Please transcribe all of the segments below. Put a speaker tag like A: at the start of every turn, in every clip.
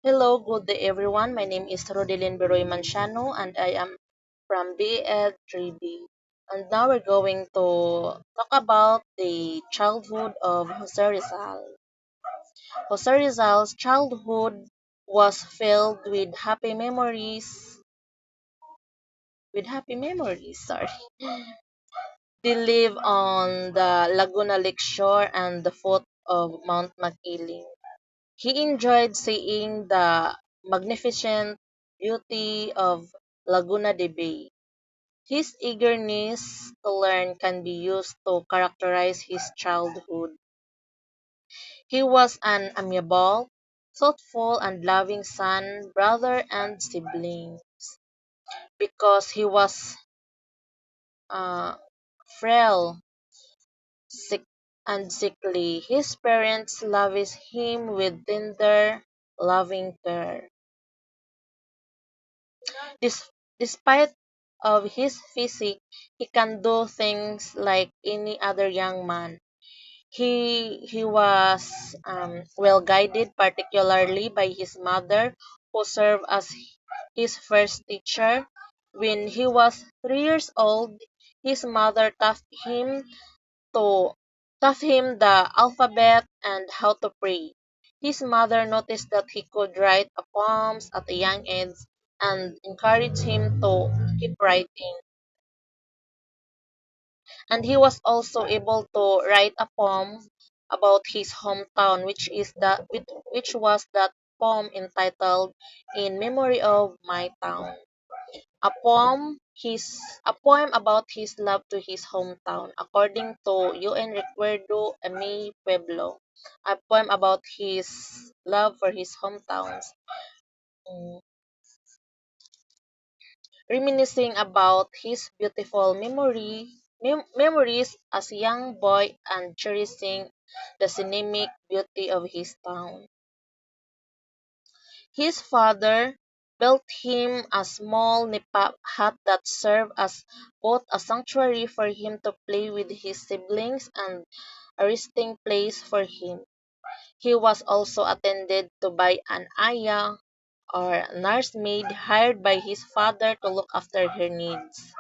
A: Hello, good day everyone. My name is Rodelyn Beroy Manciano and I am from BEd 3B. And now we're going to talk about the childhood of Jose Rizal. Jose Rizal's childhood was filled with happy memories, sorry. They live on the Laguna Lake shore and the foot of Mount Makiling. He enjoyed seeing the magnificent beauty of Laguna de Bay. His eagerness to learn can be used to characterize his childhood. He was an amiable, thoughtful, and loving son, brother, and sibling. Because he was uh, frail, sick, and sickly, his parents lavished him with tender, loving care. Des- Despite of his physique, he can do things like any other young man. He was well guided, particularly by his mother, who served as his first teacher. When he was 3 years old, his mother to taught him the alphabet and how to pray. His mother noticed that he could write poems at a young age and encouraged him to keep writing. And he was also able to write a poem about his hometown, which was that poem entitled "In Memory of My Town." A poem about his love to his hometown, according to UN Recuerdo a Mi Pueblo. A poem about his love for his hometowns, mm, reminiscing about his beautiful memories as a young boy and cherishing the scenic beauty of his town. His father built him a small nipa hut that served as both a sanctuary for him to play with his siblings and a resting place for him. He was also attended to by an aya or nursemaid hired by his father to look after her needs.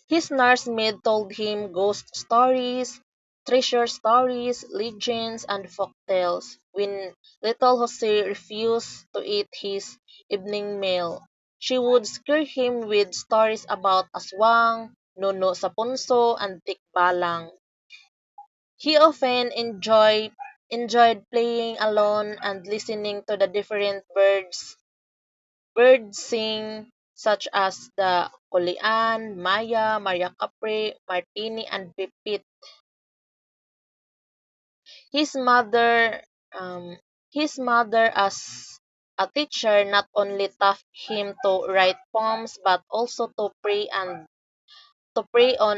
A: His nursemaid told him ghost stories, treasure stories, legends, and folk tales. When little Jose refused to eat his evening meal, she would scare him with stories about aswang, nuno sa punso, and tikbalang. He often enjoyed playing alone and listening to the different birds sing, such as the Kulian, Maya, Maria Capri, Martini, and Pipit. His mother, um, his mother as a teacher not only taught him to write poems but also to pray on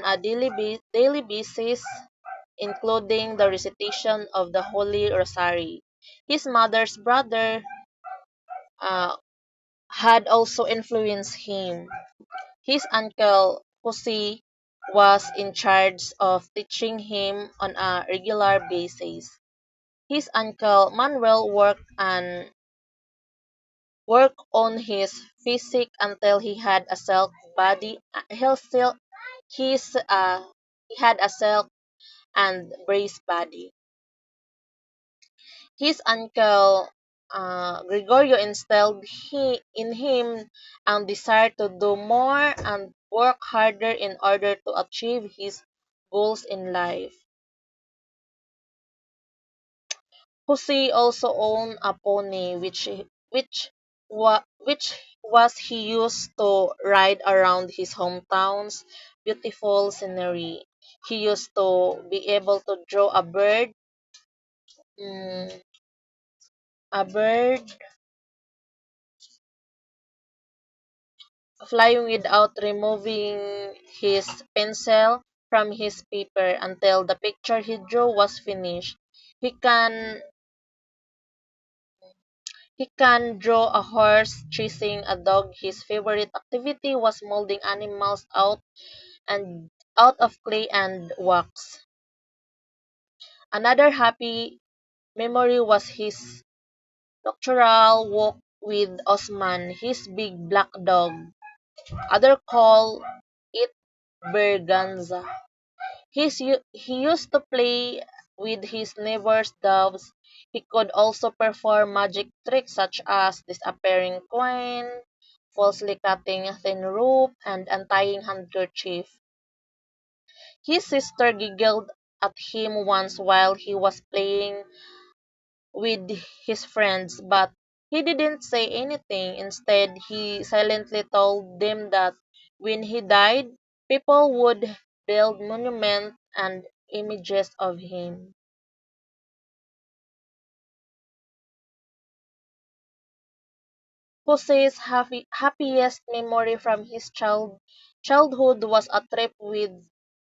A: a daily basis, including the recitation of the Holy Rosary. His mother's brother uh, had also influenced him. His uncle Jose was in charge of teaching him on a regular basis. His uncle Manuel worked on his physique until he had a silk body. His, he had a silk and braced body. His uncle Gregorio instilled in him a desire to do more and work harder in order to achieve his goals in life. Jose also owned a pony which was he used to ride around his hometown's beautiful scenery. He used to be able to draw mm, a bird flying without removing his pencil from his paper until the picture he drew was finished. He can he can draw a horse chasing a dog. His favorite activity was molding animals and out of clay and wax. Another happy memory was his nocturnal walk with Osman, his big black dog. Others call it Berganza. He used to play with his neighbor's doves. He could also perform magic tricks such as disappearing coin, falsely cutting a thin rope, and untying handkerchief. His sister giggled at him once while he was playing with his friends, but he didn't say anything. Instead, he silently told them that when he died, people would build monuments and images of him. Jose's happiest memory from his childhood was a trip with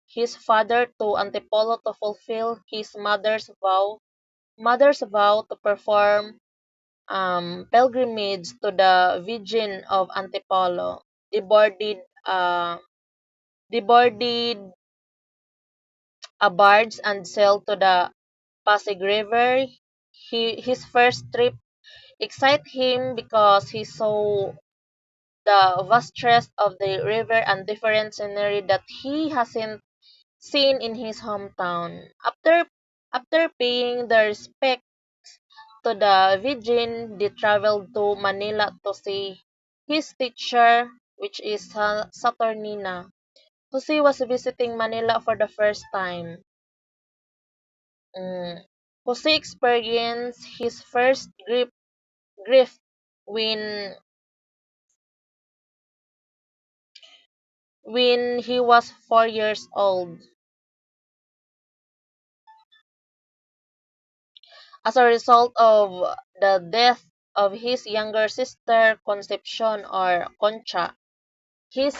A: his father to Antipolo to fulfill his mother's vow to perform pilgrimage to the Virgin of Antipolo. They boarded, uh, they boarded a barge and sailed to the Pasig River. His first trip excited him because he saw the vastness of the river and different scenery that he hasn't seen in his hometown. After paying their respects to the Virgin, they traveled to Manila to see his teacher, which is Saturnina. Jose was visiting Manila for the first time. Mm. Jose experienced his first grief when he was 4 years old. As a result of the death of his younger sister Concepcion or Concha, his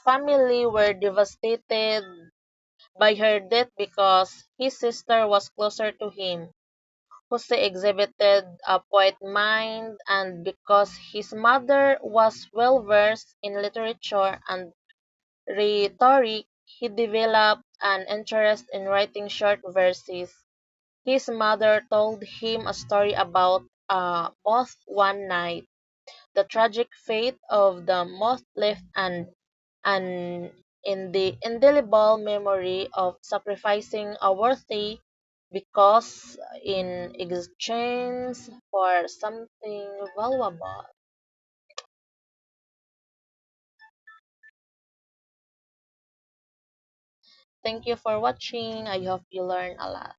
A: family were devastated by her death because his sister was closer to him. Jose exhibited a poet mind, and because his mother was well versed in literature and rhetoric, he developed an interest in writing short verses. His mother told him a story about a moth one night. The tragic fate of the moth left an indelible memory of sacrificing a worthy because in exchange for something valuable. Thank you for watching. I hope you learn a lot.